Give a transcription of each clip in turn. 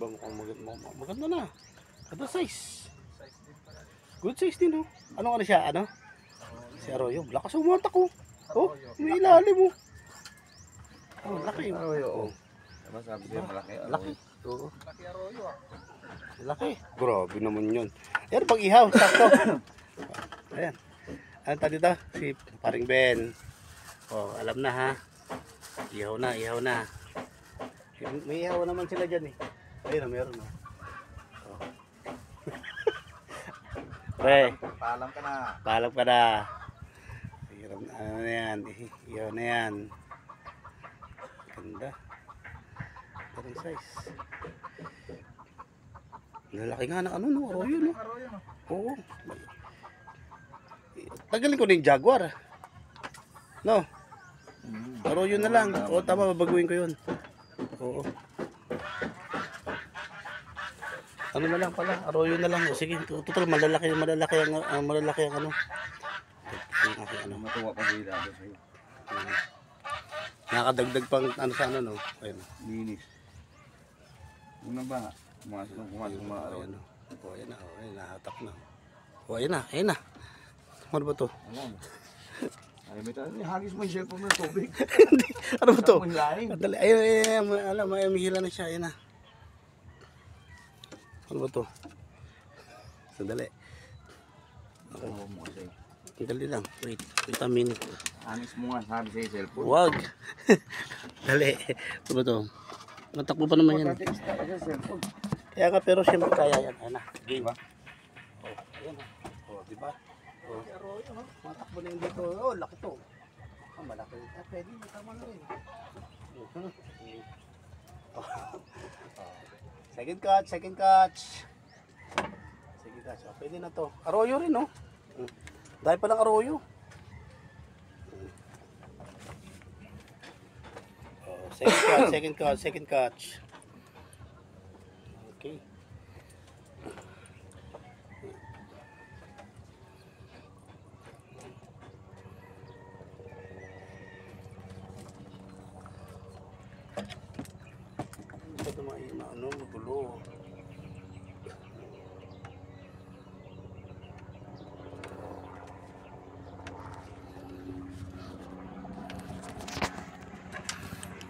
Ba maganda na. Ganda size. Good size din oh. Ano siya? Ano? Si Arroyo. Lakas umatak oh. Oh, may ilalim oh. Oh, laki. Arroyo oh. Diba sabi siya malaki? Laki. Oo. Laki Arroyo ah. Laki. Grabe naman yun. Ayan, pag ihaw, sakto. Ayan. Ano tayo dito? Si Paring Ben. Oh, alam na ha. Ihaw na, ihaw na. May ihaw naman sila dyan eh. Ayun na, meron oh. Pre, Paalam ka na. paalam ka na. Hirap na, ano na yan. Ihaw na yan. Ganda. Parang size. Lalaki nga ng ano no, Arroyo no. Arroyo no. Oo. Tagalin ko na yung Jaguar. No. Arroyo na lang. Oo, tama, babaguhin ko yun. Oo. Ano na lang pala, Arroyo na lang. Sige, total malalaki ang ano. Ano. Matuwa pa sila doon sa'yo. Nakadagdag pang ano sa ano no. Ayun. Linis. Una ba? Pumasok mga araw. Ayun. Oh, ayan na. Oh, ayan, nahatak na. Oh, ayan na. Ayan na. Ano ba to? Alam. Ay, may tayo. Hagis mo yung cellphone ng tubig. Ano ba to? Ang laing. Dali. Ayun, alam, may hila na siya. Ayan na. Ano ba to? Sandali. Oo mo kasi. Dali lang. Wait a minute. Hagis mo nga sabi sa'yo cellphone. Wag. Dali. Ano ba to? Matakbo pa naman yan. Importante ka sa cellphone. Kaya nga, pero siyempre kaya yan. Ayan na. Game. Diba? Oh, ayan na. Oh, diba? Oh, matakbo na yung dito. Oh, laki to. Ah, malaki. Ah, pwede. Tama na rin. Oh. Second catch, second catch. Second catch. Oh, pwede na to. Arroyo rin, no? Dahil palang Arroyo. Oh, second catch, second catch, second catch. Okay. Ito ano, magulo.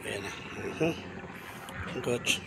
Ayan na. Coach.